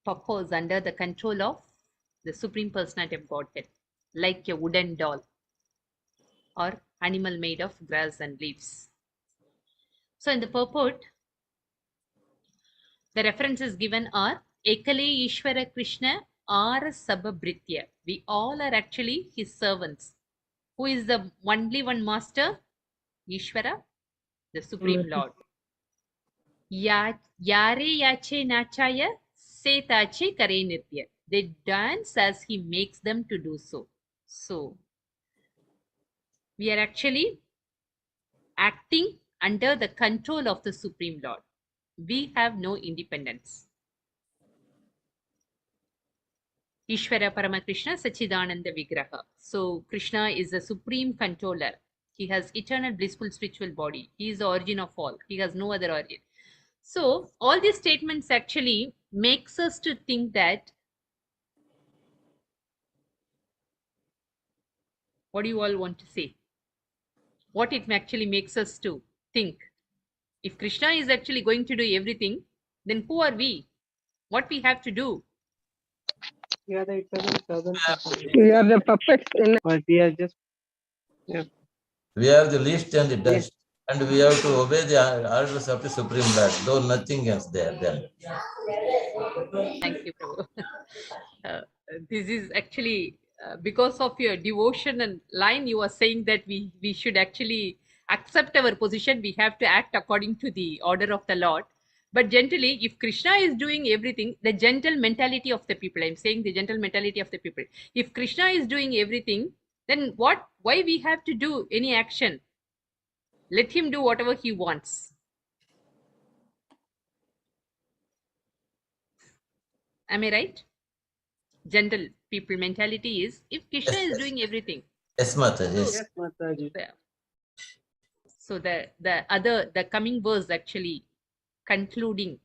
the control of the Supreme Personality of Godhead, like a wooden doll or animal made of grass and leaves. So in the purport, the references given are Ekale Ishvara Krishna or Sababritya. We all are actually his servants. Who is the only one master? Ishvara, the Supreme Lord. Yare yache nachaya setache kare nitya. They dance as he makes them to do so. So we are actually acting under the control of the Supreme Lord. We have no independence. Ishvara Paramakrishna Sachidananda Vigraha. So Krishna is the supreme controller. He has eternal blissful spiritual body. He is the origin of all. He has no other origin. So all these statements actually makes us to think that, what do you all want to say? What it actually makes us to think? If Krishna is actually going to do everything, then who are we? What we have to do? We are the eternal servants of God. We are the puppets in But we are just We have the least and the dust, and we have to obey the orders of the Supreme Lord, though nothing else there then. Thank you, Prabhu. This is actually because of your devotion and line, you are saying that we should actually accept our position. We have to act according to the order of the Lord. But generally, if Krishna is doing everything, the gentle mentality of the people, I'm saying the gentle mentality of the people. If Krishna is doing everything, then why we have to do any action? Let him do whatever he wants. Am I right? Gentle people mentality is, if Krishna Yes, is yes. doing everything. Yes, Mataji. Yes. yes, Mataji. So the coming verse actually concluding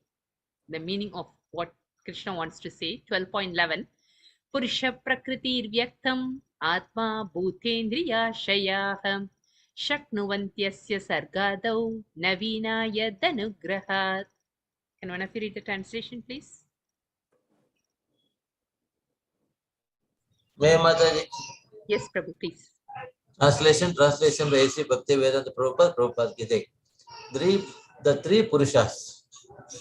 the meaning of what Krishna wants to say, 12.11. Purusha prakriti vyaktam atma bhutendriya shayaham shaknuvantyasya sargadau navinaya danugrahat. Can one of you read the translation, please? May Mataji. Yes, Prabhu, please. Translation by A.C. Bhaktivedanta Prabhupada ki jai. The three Purushas,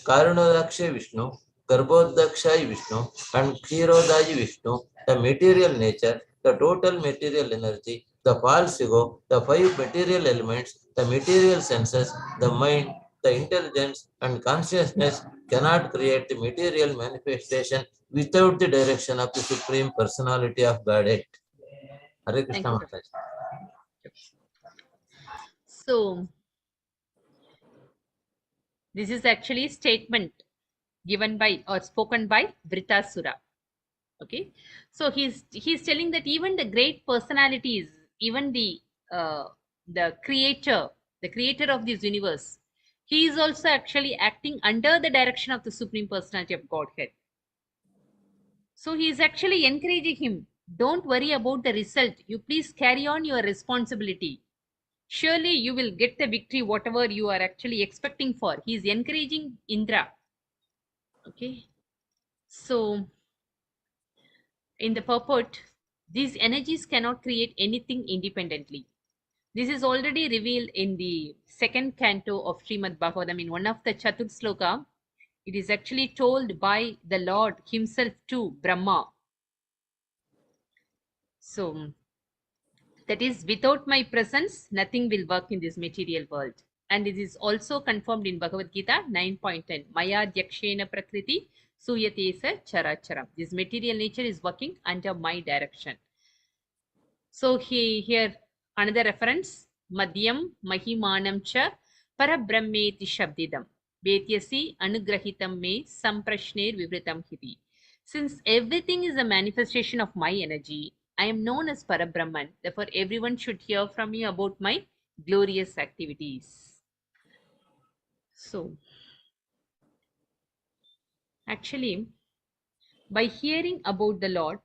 Karunodakshay Vishnu, Garbhodakshay Vishnu, and Kshirodayi Vishnu, the material nature, the total material energy, the false ego, the five material elements, the material senses, the mind, the intelligence, and consciousness cannot create the material manifestation without the direction of the Supreme Personality of Godhead. Hare Thank Krishna you, Maharaj. So this is actually statement given by or spoken by Vritasura. Okay, so he's telling that even the great personalities, even the creator of this universe, he is also actually acting under the direction of the Supreme Personality of Godhead. So he is actually encouraging him, don't worry about the result, you please carry on your responsibility. Surely you will get the victory, whatever you are actually expecting for. He is encouraging Indra. Okay, so in the purport, these energies cannot create anything independently. This is already revealed in the second canto of Srimad Bhagavatam. In one of the Chatur Sloka, it is actually told by the Lord himself to Brahma. So, that is, without my presence, nothing will work in this material world. And it is also confirmed in Bhagavad Gita 9.10. Maya Dyakshena Prakriti Suyatesa Characharam. This material nature is working under my direction. So here another reference, Madhyam Mahimanam Cha Parabrahmeti Shabdidam. Vetyasi anugrahitam me samprashner vivritam hiti. Since everything is a manifestation of my energy, I am known as Parabrahman. Therefore, everyone should hear from me about my glorious activities. So, actually, by hearing about the Lord,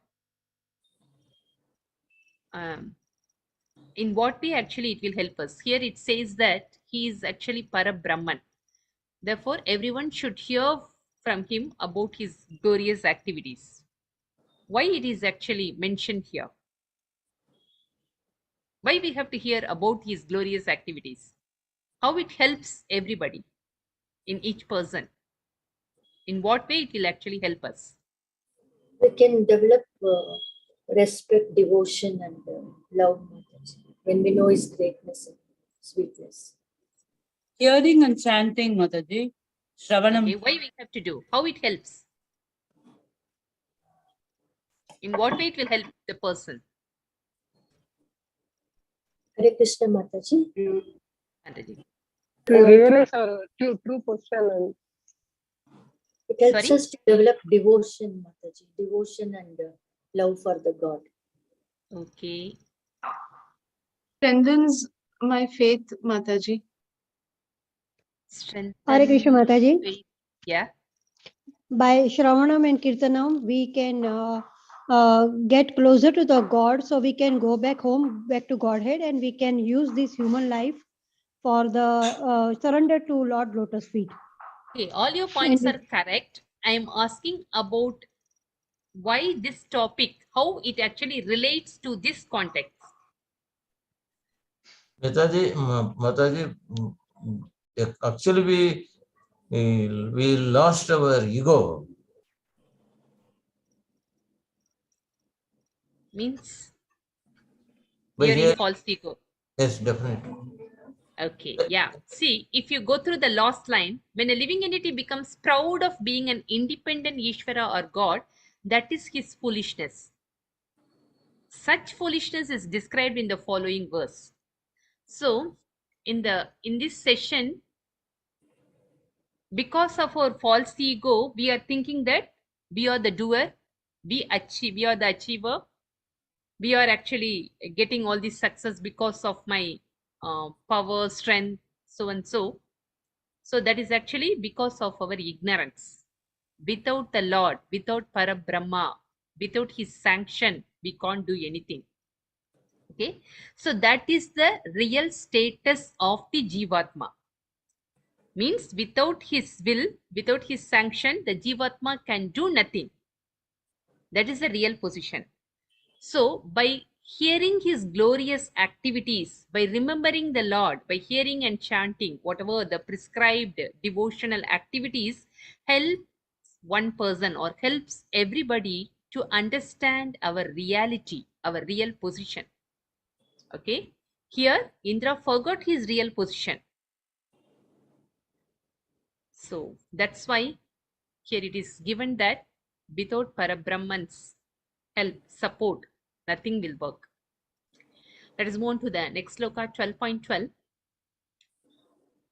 in what way actually it will help us? Here it says that he is actually Parabrahman. Therefore, everyone should hear from him about his glorious activities. Why it is actually mentioned here? Why we have to hear about his glorious activities? How it helps everybody in each person? In what way it will actually help us? We can develop respect, devotion, and love when we know his greatness and sweetness. Hearing and chanting, Mataji. Shravanam. Okay, why we have to do? How it helps? In what way it will help the person? Hare Krishna Mataji. Mataji. To realize our true position, and it helps Sorry? us to develop devotion, Mataji, devotion and love for the God. Okay. Strengthens my faith, Mataji. Strengthen Hare Krishna Mataji. faith. Yeah. By Shravanam and Kirtanam, we can get closer to the God, so we can go back home, back to Godhead, and we can use this human life for the surrender to Lord Lotus feet. Okay, all your points are correct. I am asking about why this topic, how it actually relates to this context. Mataji, actually we lost our ego. Means By hearing hearing, false ego. yes, definitely. Okay, yeah. See, if you go through the last line, when a living entity becomes proud of being an independent Ishvara or God, that is his foolishness. Such foolishness is described in the following verse. So, in this session, because of our false ego, we are thinking that we are the doer, we are the achiever, we are actually getting all this success because of my power, strength, so and so. So that is actually because of our ignorance. Without the Lord, without Parabrahma, without his sanction, we can't do anything. Okay, so that is the real status of the Jivatma. Means without his will, without his sanction, the Jivatma can do nothing. That is the real position. So by hearing his glorious activities, by remembering the Lord, by hearing and chanting whatever the prescribed devotional activities, helps one person or helps everybody to understand our reality, our real position. Okay, here Indra forgot his real position. So that's why here it is given that without Parabrahman's help, support, nothing will work. Let us move on to the next sloka, 12.12.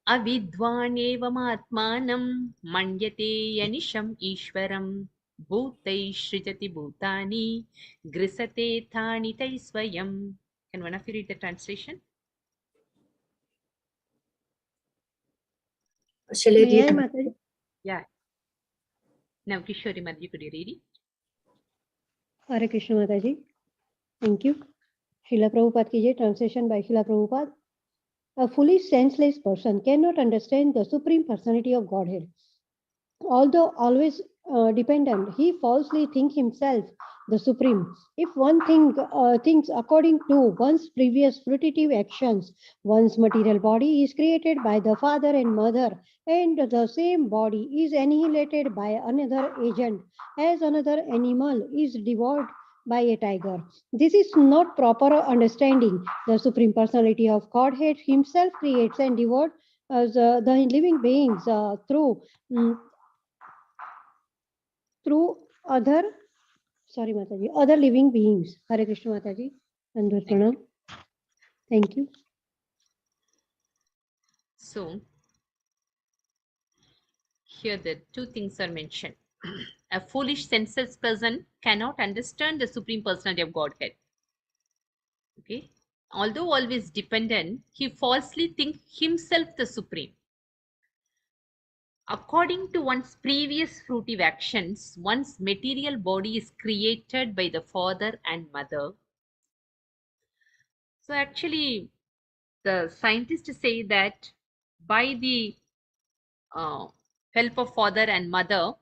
Avidvanevamatmanam manyate yanisham ishwaram bhutai srijati bhutani grisate thani tai swayam. Can one of you read the translation? Shall I May I, read? Mataji? Yeah. Now, Kishori Madhya, could you read it? Hare Krishna Mataji. Thank you. Srila Prabhupada ki jai. Translation by Srila Prabhupada. A fully senseless person cannot understand the Supreme Personality of Godhead. Although always dependent, he falsely thinks himself the Supreme. If one thinks according to one's previous fruitive actions, one's material body is created by the father and mother, and the same body is annihilated by another agent, as another animal is devoured by a tiger. This is not proper understanding. The Supreme Personality of Godhead himself creates and devours the living beings through other other living beings. Hare Krishna Mataji. Dandvat Pranam. Thank you. So, here the two things are mentioned. A foolish, senseless person cannot understand the Supreme Personality of Godhead. Okay. Although always dependent, he falsely thinks himself the Supreme. According to one's previous fruitive actions, one's material body is created by the father and mother. So actually, the scientists say that by the help of father and mother,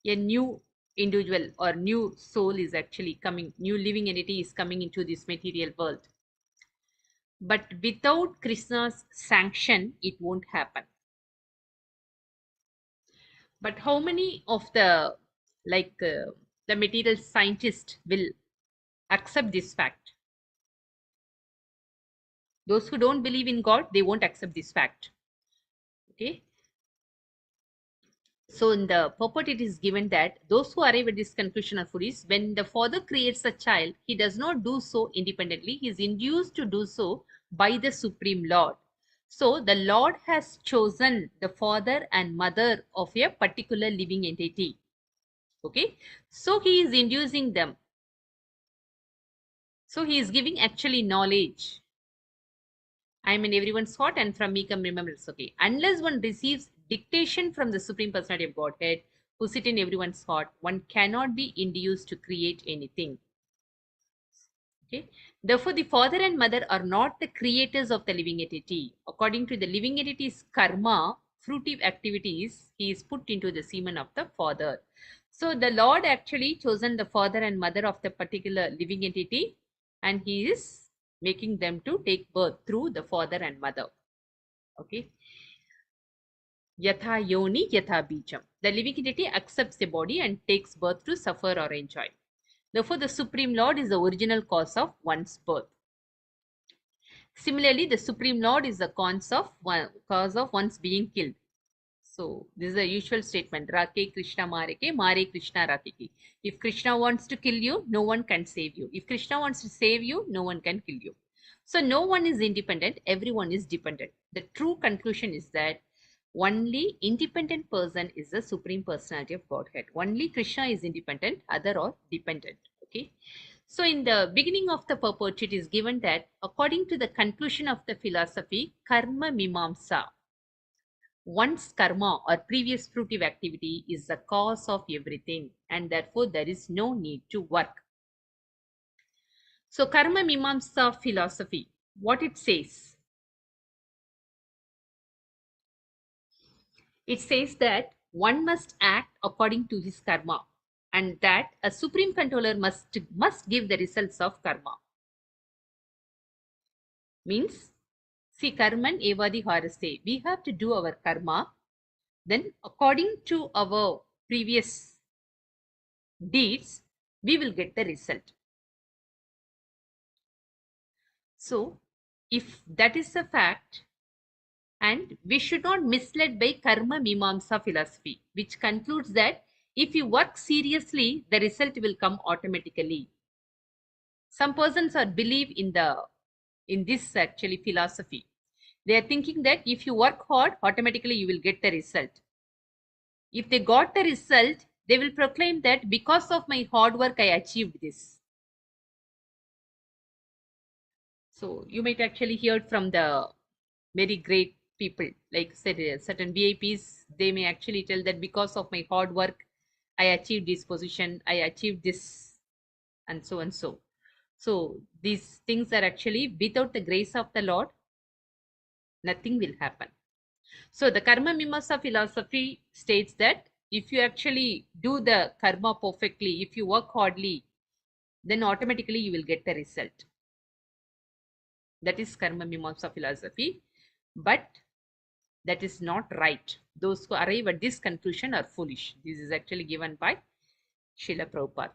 a new individual or new soul is actually coming, new living entity is coming into this material world. But without Krishna's sanction, it won't happen. But how many of the the material scientists will accept this fact? Those who don't believe in God, they won't accept this fact. Okay. So in the purport, it is given that those who arrive at this conclusion are foolish. When the father creates a child, he does not do so independently. He is induced to do so by the Supreme Lord. So the Lord has chosen the father and mother of a particular living entity. Okay. So he is inducing them. So he is giving actually knowledge. I am in everyone's heart and from me come remembrance. Okay. Unless one receives dictation from the Supreme Personality of Godhead, who sit in everyone's heart, one cannot be induced to create anything. Okay. Therefore, the father and mother are not the creators of the living entity. According to the living entity's karma, fruitive activities, he is put into the semen of the father. So the Lord actually chosen the father and mother of the particular living entity, and he is making them to take birth through the father and mother. Okay. Yatha yoni yatha bijam. The living entity accepts the body and takes birth to suffer or enjoy. Therefore, the Supreme Lord is the original cause of one's birth. Similarly, the Supreme Lord is the cause of one's being killed. So this is the usual statement. Rake Krishna mareke, mare Krishna rakeki. If Krishna wants to kill you, no one can save you. If Krishna wants to save you, no one can kill you. So no one is independent, everyone is dependent. The true conclusion is that only independent person is the Supreme Personality of Godhead. Only Krishna is independent, other are dependent. Okay. So in the beginning of the purport, it is given that according to the conclusion of the philosophy, karma mimamsa, one's karma or previous fruitive activity is the cause of everything, and therefore there is no need to work. So karma mimamsa philosophy, what it says? It says that one must act according to his karma, and that a supreme controller must give the results of karma. Means, see, karman evadi haraste. We have to do our karma. Then according to our previous deeds, we will get the result. So if that is a fact, and we should not misled by karma mimamsa philosophy, which concludes that if you work seriously, the result will come automatically. Some persons are believe in this actually philosophy. They are thinking that if you work hard, automatically you will get the result. If they got the result, they will proclaim that because of my hard work, I achieved this. So you might actually hear from the very great people, like certain VIPs, they may actually tell that because of my hard work, I achieved this position, I achieved this, and so and so. So these things are actually without the grace of the Lord, nothing will happen. So the karma mimamsa philosophy states that if you actually do the karma perfectly, if you work hardly, then automatically you will get the result. That is karma mimamsa philosophy. But that is not right. Those who arrive at this conclusion are foolish. This is actually given by Srila Prabhupada.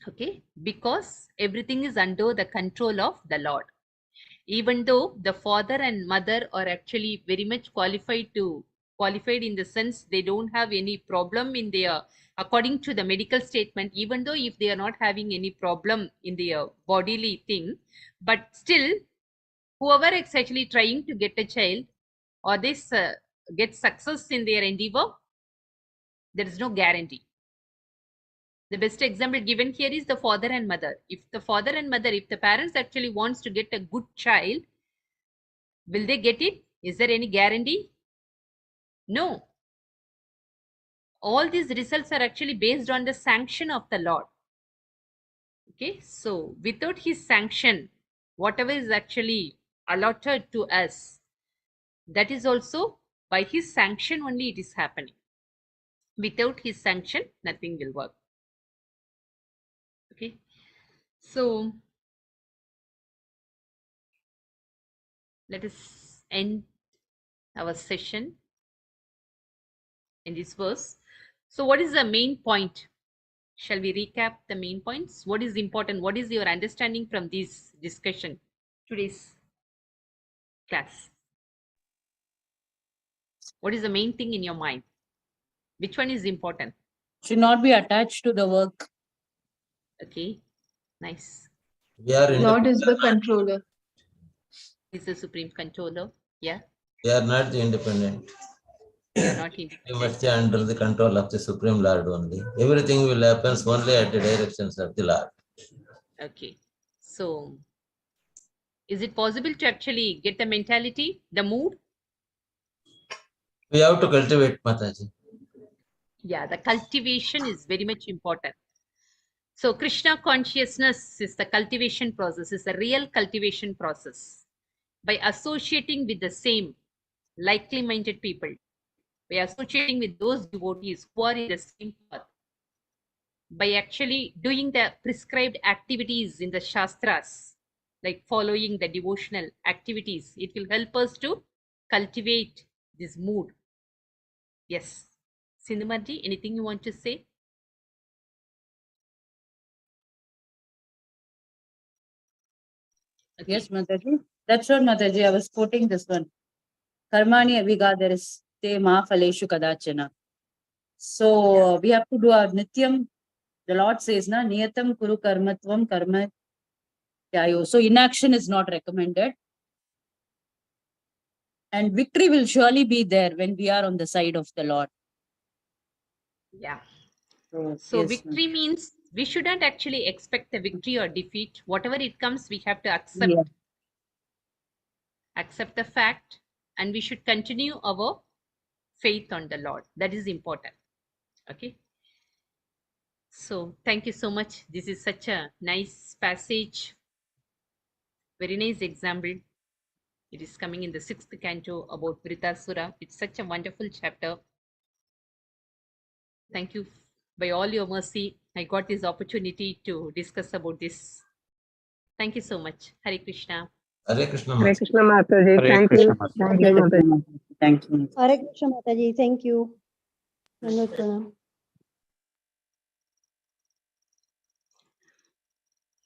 Okay, because everything is under the control of the Lord. Even though the father and mother are actually very much qualified in the sense they don't have any problem in their, according to the medical statement, even though if they are not having any problem in their bodily thing, but still whoever is actually trying to get a child or this get success in their endeavor, There is no guarantee. The best example given here is the father and mother. If the father and mother, if the parents actually wants to get a good child, will they get it? Is there any guarantee? No. All these results are actually based on the sanction of the Lord. Okay, so without his sanction, whatever is actually allotted to us, that is also by his sanction only it is happening. Without his sanction, nothing will work. Okay, so let us end our session in this verse. So what is the main point? Shall we recap the main points? What is important? What is your understanding from this discussion, today's class? What is the main thing in your mind? Which one is important? Should not be attached to the work. Okay, nice. We are Lord is the independent. controller. Is the supreme controller. Yeah, We are not the independent. we are not We independent. must be under the control of the Supreme Lord only. Everything will happen only at the directions of the Lord. Okay, so is it possible to actually get the mentality, the mood? We have to cultivate, Mataji. Yeah, the cultivation is very much important. So Krishna consciousness is the cultivation process, is a real cultivation process. By associating with the same likely minded people, by associating with those devotees who are in the same path, by actually doing the prescribed activities in the Shastras, like following the devotional activities, it will help us to cultivate this mood. Yes. Sindhumaji, anything you want to say? Okay. Yes, Mataji. That's what, Mataji. I was quoting this one. Karmani aviga, there is te ma phaleshu kadachana. So we have to do our nityam. The Lord says, na niyatam kuru karmatvam karma tyayo. So inaction is not recommended. And victory will surely be there when we are on the side of the Lord. Yeah. So So victory means we shouldn't actually expect the victory or defeat. Whatever it comes, we have to accept. Yeah. Accept the fact, and we should continue our faith on the Lord. That is important. Okay. So thank you so much. This is such a nice passage. Very nice example. It is coming in the 6th canto about Vritasura. It's such a wonderful chapter. Thank you. By all your mercy, I got this opportunity to discuss about this. Thank you so much. Hare Krishna. Hare Krishna, Hare Mataji. Krishna Mataji. Hare Thank Krishna you. Mataji. Thank you, Mataji. Thank you. Hare Krishna Mataji, thank you. Dandavat pranam.